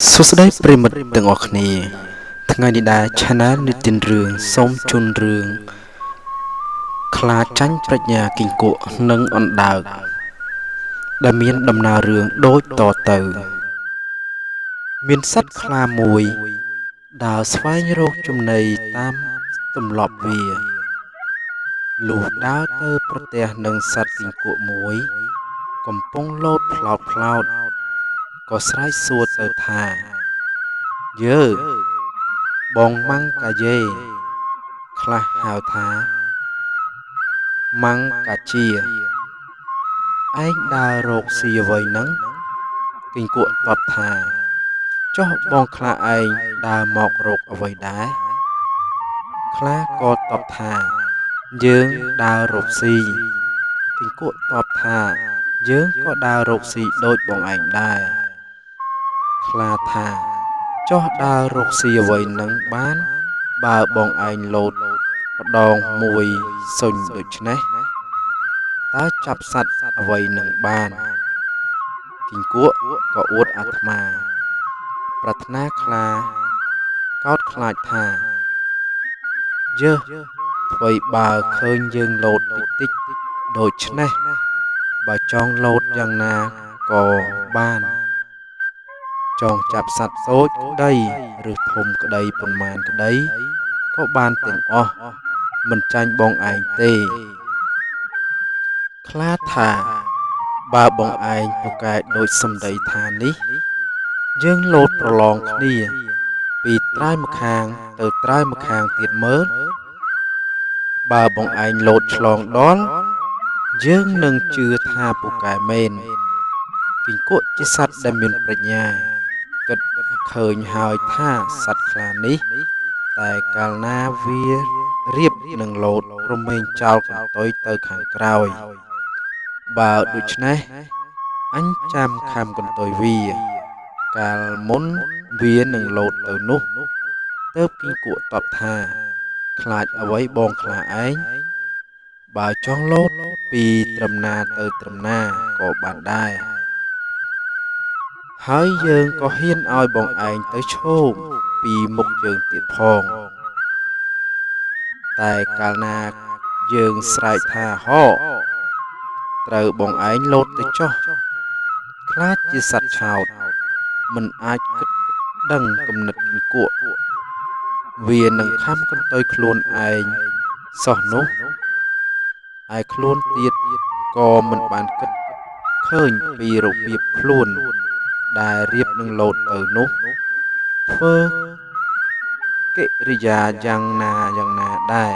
សួស្តីប្រិមិត្តទាំងអស់គ្នាថ្ងៃនេះដែរ Channel និទានរឿងសូមជូនរឿងខ្លាចាញ់ប្រាជ្ញាគីង្គក់និងអណ្ដើកដែលមានដំណើររឿងដូចតទៅមានសត្វខ្លាមួយដើរស្វែងរកចំណីតាមទម្លាប់វាលុះដើរទៅប្រទះនឹងសត្វគីង្គក់មួយកំពុងលោតផ្លោតក៏ស្រែកសួរទៅថាយើបងម៉ាំងកាយេខ្លះហៅថាម៉ាំងកាជាឯងដើររកស៊ីអ្វីនឹងគីង្គក់តបថាចុះបងខ្លាឯងដើរមករកអ្វីដែរខ្លាក៏តបថាយើងដើររកស៊ីគីង្គក់តបថាយើងក៏ដើររកស៊ីដូចបងឯងដែរខ្លាថាចុះដើររកស៊ីអ្វីនឹងបានបើបងឯងលោតម្ដងមួយសុញដូច្នេះតើចាប់សត្វអ្វីនឹងបានគីង្គក់ក៏អួតអាត្មាប្រាថ្នាខ្លាកោតខ្លាចថាយើអ្វីបើឃើញយើងលោតតិចដូច្នេះបើចង់លោតយ៉ាងណាក៏បានចង់ចាប់សត្វតូចក្តីឬធំក្តីប៉ុន្មានក្តីក៏បានទាំងអស់មិនចាញ់បងឯងទេខ្លាថាបើបងឯងពូកែដូចសម្ដីថានេះយើងលោតប្រឡងគ្នាពីត្រើយម្ខាងទៅត្រើយម្ខាងទៀតមើលបើបងឯងលោតឆ្លងដល់យើងនឹងជឿថាពូកែមែនគីង្គក់ជាសត្វដែលមានប្រាជ្ញាគិតឃើញហើយថាសត្វខ្លានេះតែកាលណាវារៀបនឹងលោតរមែងចោលកន្ទុយទៅខាងក្រោយបើដូច្នេះអញចាំខំកន្ទុយវាកាលមុនវានឹងលោតទៅនោះទើបគីង្គក់តបថាខ្លាចអ្វីបងខ្លាឯងបើចង់លោតពីត្រឹមណាទៅត្រឹមណាក៏បានដែរហើយយើងក៏ហ៊ានឲ្យបងឯងទៅឈោងពីមុខយើងទៀតផងតែកាលណាយើងស្រែកថាហកត្រូវបងឯងលោតទៅចុះខ្លាចជាសត្វឆោតមិនអាចគិតដឹងគំនិតគីង្គក់វានឹងខំកន្ទុយខ្លួនឯងសោះនោះឯខ្លួនទៀតក៏មិនបានគិតឃើញពីរបៀបខ្លួនដែលរៀបនឹងលោតទៅនោះធ្វើកិរិយាយ៉ាងណាដែរ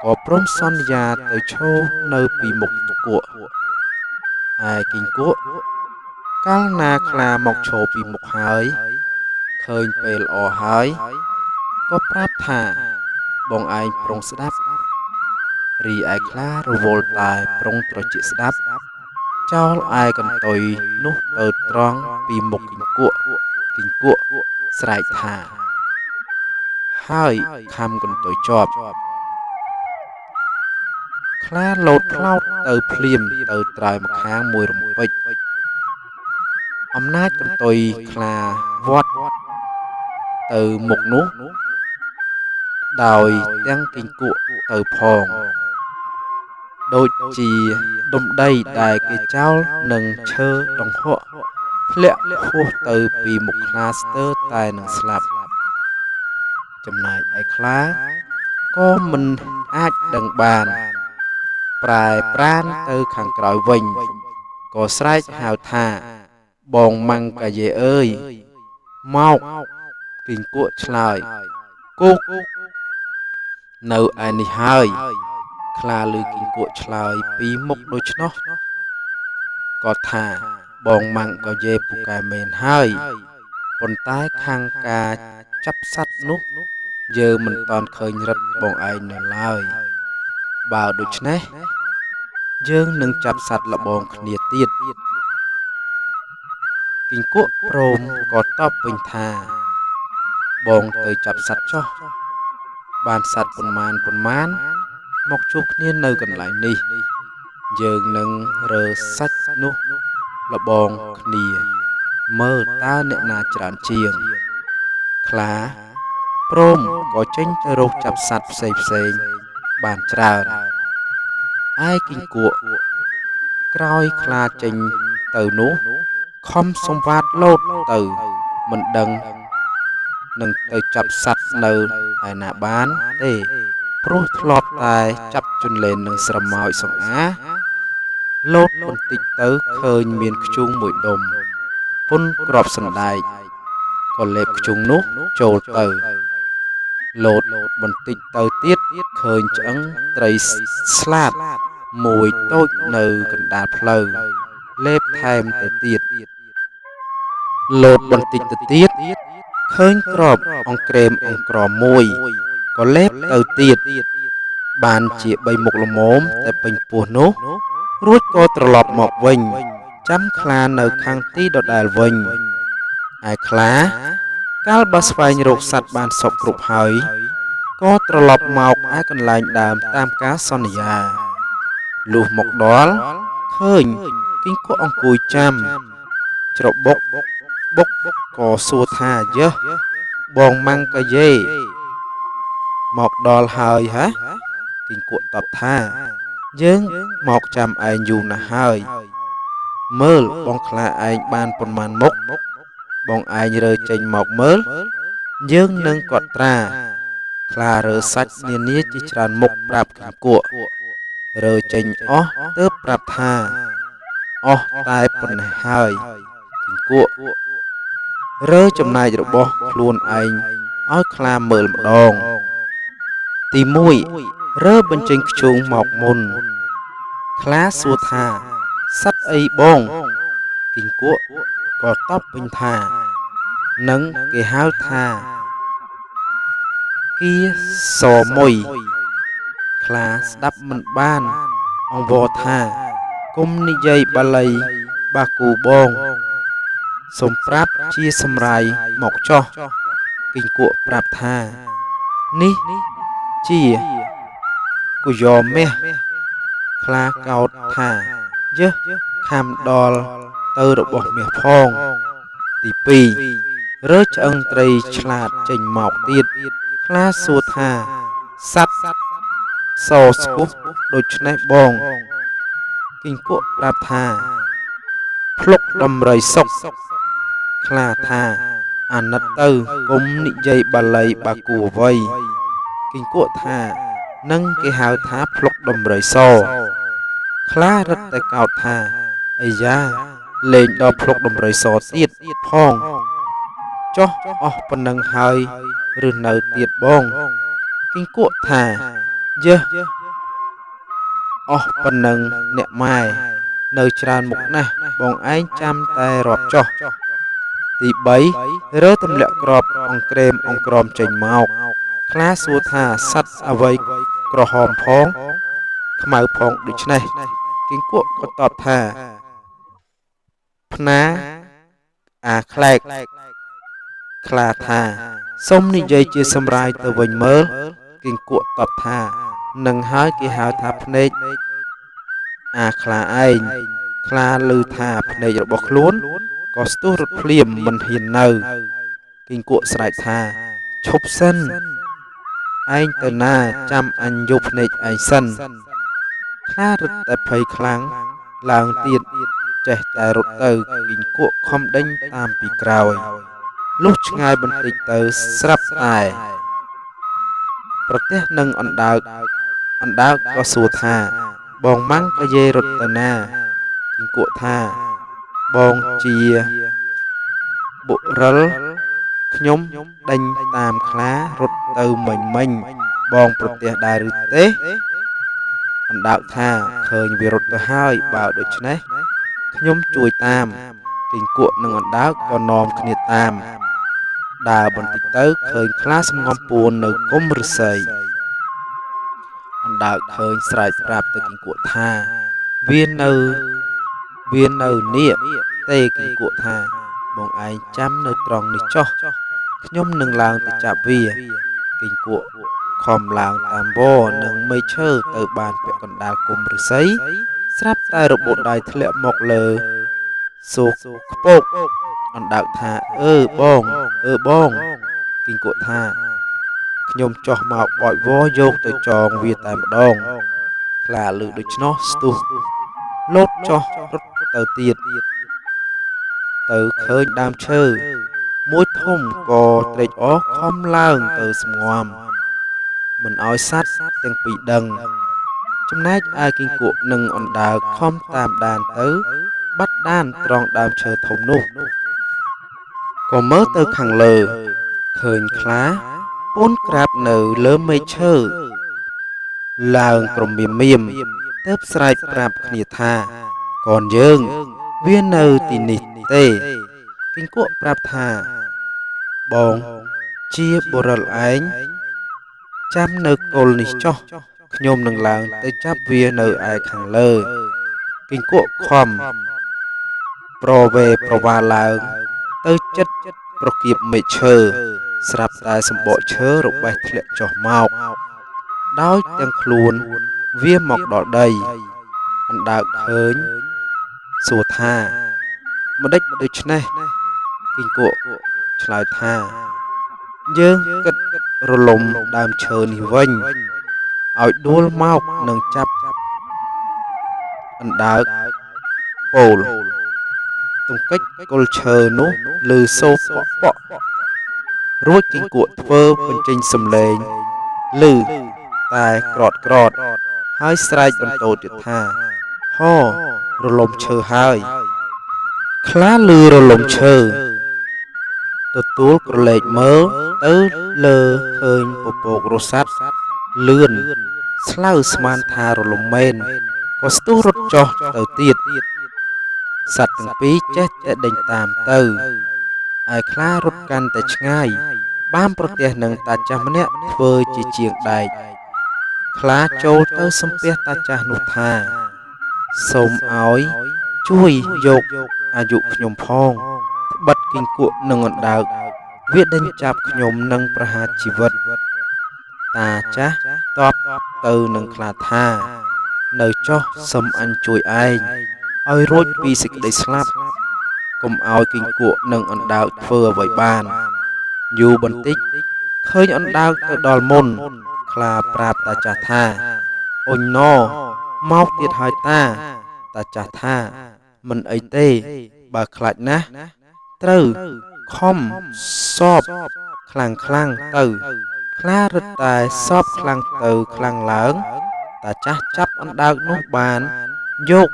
ក៏ព្រមសន្យាទៅឈរនៅពីមុខគីង្គក់ឯគីង្គក់កាលណាខ្លាមកឈរពីមុខហើយឃើញពេលល្អហើយក៏ប្រាប់ថាបងឯងប្រុងស្ដាប់រីឯខ្លារវល់តែប្រុងត្រចៀកស្ដាប់ចោលឯកន្ទុយនោះទៅត្រង់ពីមុខគីង្គក់ស្រែកថាហើយខំកន្ទុយជាប់ខ្លាលោតផ្លោតទៅភ្លាមទៅត្រើយម្ខាងមួយរំពេចអំណាចកន្ទុយខ្លាវត្តទៅមុខនោះដោយទាំងគីង្គក់ទៅផងដូចជាដុំដីដែលគេចោលនឹងឈើដង្ហក់ធ្លាក់ហួសទៅពីមុខខ្លាស្ទើរតែនឹងស្លាប់ចំណែកឯខ្លាក៏មិនអាចដឹងបានប្រែប្រានទៅខាងក្រោយវិញក៏ស្រែកហៅថាបងម៉ាំងកាយេអើយមកគីង្គក់ឆ្លើយគូកនៅឯនេះហើយខ្លាឮគីង្គក់ឆ្លើយពីមុខដូច្នោះក៏ថាបងម៉ាំងកាយេពូកែមែនហើយប៉ុន្តែខាងការចាប់សត្វនោះយើងមិនតាន់ឃើញរឹតបងឯងនៅឡើយបើដូច្នេះយើងនឹងចាប់សត្វល្បងគ្នាទៀតគីង្គក់ព្រមក៏តបវិញថាបងទៅចាប់សត្វចុះបានសត្វប៉ុន្មានមកជួបគ្នានៅកន្លែងនេះយើងនឹងរើសាច់នោះល្បងគ្នា មើលតើអ្នកណាច្រើនជាងខ្លាព្រមក៏ចេញទៅរកចាប់សត្វផ្សេងបានច្រើនឯគីង្គក់ក្រោយខ្លាចេញទៅនោះខំសំវាតលោតទៅមិនដឹងនឹងទៅចាប់សត្វនៅឯណាបានទេព្រោះធ្លាប់តែចាប់ជន្លេននឹងស្រមោចសង្អាលោតបន្តិចទៅឃើញមានធ្យូងមួយដុំពុនក្របសណ្ដែកក៏លេបធ្យូងនោះចូលទៅលោតបន្តិចទៅទៀតឃើញឆ្អឹងត្រីស្លាតមួយតូចនៅកណ្ដាលផ្លូវលេបថែមទៅទៀតលោតបន្តិចទៅទៀតឃើញក្របអង្ក្រេមអង្ក្រមមួយក៏លេបទៅទៀតបានជា3មុខល្មមតែពេញពោះនោះរួចក៏ត្រឡប់មកវិញចាំខ្លានៅខាងទីដដែលវិញឯខ្លាកាលបើស្វែងរកសត្វបានសពគ្រប់ហើយក៏ត្រឡប់មកឯកន្លែងដើមតាមការសន្យាលុះមកដល់ឃើញគីង្គក់អង្គុយចាំច្របុកបុកក៏សួរថាយើបងម៉ាំងកាយេមកដល់ហើយហ៎គីង្គក់តបថាយើងមកចាំឯងយូរណាស់ហើយមើលបងខ្លាឯងបានប៉ុន្មានមុខបងឯងរើចេញមកមើលយើងនឹងកត់ត្រាខ្លារើសាច់នានាជាច្រើនមុខប្រាប់គីង្គក់រើចេញអស់ទើបប្រាប់ថាអស់តែប៉ុណ្ណេះហើយគីង្គក់រើចំណែករបស់ខ្លួនឯងឲ្យខ្លាមើលម្ដងទី1រើបញ្ចេញខ្ជូងមកមុនខ្លាសួរថាសត្វអីបងគីង្គក់ក៏តបវិញថានឹងគេហៅថាគៀសមុយខ្លាស្ដាប់មិនបានអង្វរថាគុំនិយាយបាលីបាគូបងសូមប្រាប់ជាសម្រាយមកចោះគីង្គក់ប្រាប់ថានេះជាគយោមាសខ្លាកោតថាយើខាំដល់ទៅរបស់មាសផងទី2រើឆ្អឹងត្រីឆ្លាតចេញមកទៀតខ្លាសួរថាសត្វសស្គូសដូច្នេះបងគីង្គក់ប្រាប់ថាភ្លុកដំរីសុកខ្លាថាអាណិតទៅគុំនិយាយបាលីបាគូអ្វីគីង្គក់ថានឹងគេហៅថាភ្លុកដំរីសខ្លារឹតតែកោតថាអាយ៉ាលេងដល់ភ្លុកដំរីសទៀតផងចុះអស់ប៉ុណ្ណឹងហើយឬនៅទៀតបងគីង្គក់ថាយើអស់ប៉ុណ្ណឹងអ្នកម៉ែនៅច្រើនមុខណាស់បងឯងចាំតែរាប់ចុះទី3រើទម្លាក់ក្របអង្ក្រេមអង្ក្រមចេញមកខ្លាសួរថាសត្វអ្វីក្រហមផងខ្មៅផងដូច្នេះគីង្គក់ក៏តបថាផ្នាអាខ្លែកខ្លាថាសុំនិយាយជាសម្រាយទៅវិញមើលគីង្គក់តបថានឹងហើយគេហៅថាភ្នែកអាខ្លាឯងខ្លាឮថាភ្នែករបស់ខ្លួនក៏ស្ទុះរត់ភ្លាមមិនហ៊ាននៅគីង្គក់ស្រែកថាឈប់សិនឯងទៅណាចាំអញយកភ្នែកឯងសិនខ្លារត់តែភ័យខ្លាំងឡើងទៀតចេះតែរត់ទៅគីង្គក់ខំដេញតាមពីក្រោយលុះឆ្ងាយបន្តិចទៅស្រាប់តែប្រទះនឹងអណ្ដើកក៏សួរថាបងម៉ាំងកាយេរត់ទៅណាគីង្គក់ថាបងជាបុរិលខ្ញុំដេញតាមខ្លារត់ទៅមិញបងប្រទះដែរឬទេអណ្ដើកថាឃើញវារត់ទៅហើយបើដូច្នេះខ្ញុំជួយតាមគីង្គក់និងអណ្ដើកក៏នាំគ្នាតាមដើរបន្តិចទៅឃើញខ្លាសំងំពួននៅគុម្ពឫស្សីអណ្ដើកឃើញស្រែកប្រាប់ទៅគីង្គក់ថាវានៅនេះទេគីង្គក់ថាបងឯងចាំនៅត្រង់នេះចុះខ្ញុំនឹងឡើងទៅចាប់វាគីង្គក់ខំឡើងតាមវនឹងមេឈើទៅបានពាក់កណ្ដាលគុម្ពឫស្សីស្រាប់តែរបូតដៃធ្លាក់មកលើសូកខ្ពក អណ្ដើកថាបងបងគីងគក់ថាខ្ញុំចោះមកបោចវយកទៅចងវាតែម្ដងខ្លាលឺដូច្នោះស្ទុះលោតចោះរត់ទៅទៀតទៅឃើញដើមឈើមួយធំក៏ត្រេកអរខំឡើងទៅស្ងំមិនឲ្យសត្វទាំងពីរដឹងចំណែកឯគីងគក់និងអណ្ដើកខំតាមដានទៅបាត់ដានត្រង់ដើមឈើធំនោះក៏មើលទៅខាងលើឃើញខ្លាពូនក្រាបនៅលើមែកឈើឡើងក្រមៀមទើបស្រែកប្រាប់គ្នាថាកូនយើងវានៅទីនេះទេគីងគក់ប្រាប់ថាបងជាបុរលឯងចាំនៅគល់នេះចុះខ្ញុំនឹងឡើងទៅចាប់វានៅឯខាងលើគីងគក់ខំប្រវេប្រវាឡើងទៅចិត្តប្រគៀបមែកឈើស្រាប់តែសម្បកឈើរបេះធ្លាក់ចុះមកដោយទាំងខ្លួនវាមកដល់ដីអណ្ដើកឃើញសួរថាម្ដេចដូច្នេះគីងគក់ឆ្លើយថាយើងគិតរលំដើមឈើនេះវិញឲ្យដួលមកនឹងចាប់អណ្ដើកពោលទង្គិចគល់ឈើនោះឮសូរប៉ក់រួចគីងគក់ធ្វើបញ្ចេញសំឡេងឮតែក្រតហើយស្រែកបន្ទោទៀតថាហរលំឈើហើយខ្លាឮរលំឈើទទួលក្រឡេកមើលទៅលើឃើញពពករស័ព្ទលឿនស្លៅស្មានថារលំមែនក៏ស្ទុះរត់ចុះទៅទៀតសត្វទាំងពីរចេះតែដេញតាមទៅឯខ្លារត់កាន់តែឆ្ងាយបានប្រទះនឹងតាចាស់ម្នាក់ធ្វើជាជាងដែកខ្លាចូលទៅសំពះតាចាស់នោះថាសូមឲ្យជួយយកអាយុខ្ញុំផងត្បិតគីងគក់នឹងអណ្ដើកវាដេញចាប់ខ្ញុំនឹងប្រហារជីវិតតាចាស់តបទៅនឹងខ្លាថានៅចុះសូមអញជួយឯងឲ្យរួចពីសេចក្តីស្លាប់កុំឲ្យគីងគក់និងអណ្ដើកធ្វើអ្វីបានយូរបន្តិចឃើញអណ្ដើកទៅដល់មុនខ្លាប្រាប់តាចាស់ថាអុញណមកទៀតហើយតាចាស់ថាមិនអីទេបើខ្លាចណាស់ត្រូវខំសបខ្លាំងទៅខ្លារត់តែសបខ្លាំងទៅខ្លាំងឡើងតាចាស់ចាប់អណ្ដើកនោះបានយក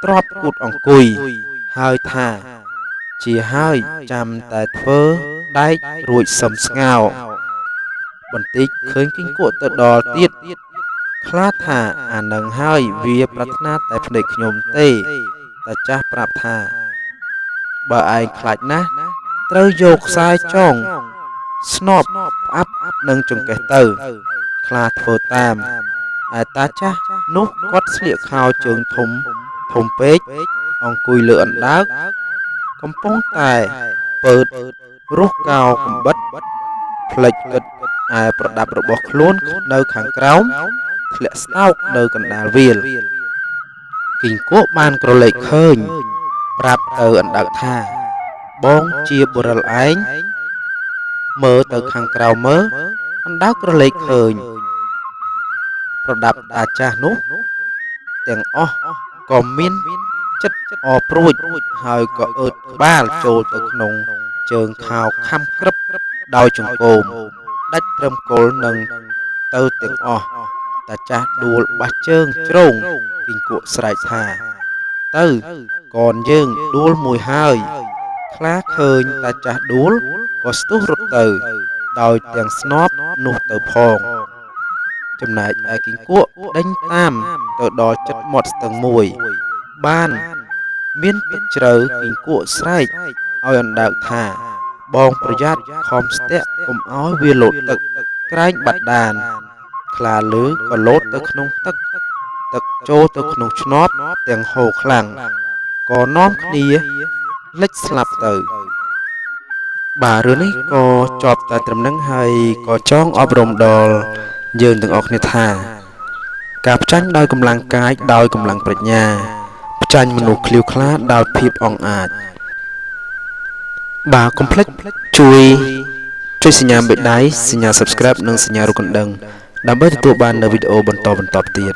ទ្រាប់គូតអង្គុយហើយថាជាហើយចាំតែធ្វើដែករួចសឹមស្ងោបន្តិចឃើញគីងគក់ទៅដល់ទៀតខ្លាថាអានឹងហើយវាប្រាថ្នាតែភ្នែកខ្ញុំទេតាចាស់ប្រាប់ថាបើឯងខ្លាចណាស់ត្រូវយកខ្សែចងស្នប់ផ្អាប់នឹងចង្កេះទៅខ្លាធ្វើតាមឯតាចាស់នោះគាត់ស្លៀកខោជើងធំពេកអង្គុយលើអណ្ដើកកំពុងតែពើតរស់កោកំបិតផ្លិចគិតឯប្រដាប់របស់ខ្លួននៅខាងក្រោមធ្លាក់ស្តោកនៅកណ្ដាលវាលគីងគក់បានក្រឡេកឃើញប្រាប់ទៅអណ្ដើកថាបងជាបុរលឯងមើលទៅខាងក្រៅមើលអណ្ដើកក្រឡេកឃើញប្រដាប់តាចាស់នោះទាំងអស់ក៏មានចិត្តអព្រួចហើយក៏អើតក្បាលចូលទៅក្នុងជើងខោខំក្រឹបដោយចង្កូមដាច់ត្រឹមគល់នឹងទៅទាំងអស់តាចាស់ដួលបាសជើងជ្រងគីងគក់ស្រែកថាទៅកូនយើងដួលមួយហើយខ្លាឃើញតាចាស់ដួលក៏ស្ទុះរត់ទៅដោយទាំងស្នប់នោះទៅផងចំណែកឯគីងគក់ដេញតាមទៅដល់ចិត្តមាត់ស្ទឹងមួយបានមានទឹកជ្រៅគីងគក់ស្រែកឲ្យអណ្ដើកថាបងប្រយ័ត្នខំស្ទាក់កុំឲ្យវាលោតទឹកក្រែងបាត់ដានខ្លាលឺក៏លោតទៅក្នុងទឹកចូលទៅក្នុងឆ្នប់ទាំងហូរខ្លាំងក៏នាំគ្នាលិចស្លាប់ទៅបាទរឿងនេះក៏ចប់តែត្រឹមហ្នឹងហើយក៏ចង់អប់រំដល់យើងទាំងអស់គ្នាថាការផ្ចាញ់ដោយកម្លាំងកាយដោយកម្លាំងប្រាជ្ញាផ្ចាញ់មនុស្សឃ្លាវខ្លាដោយភាពអង់អាច បាទកុំភ្លេចជួយចុចសញ្ញាបិទដៃសញ្ញា Subscribe និងសញ្ញារូបកណ្ដឹងដើម្បីទទួលបាននូវវីដេអូបន្តទៀត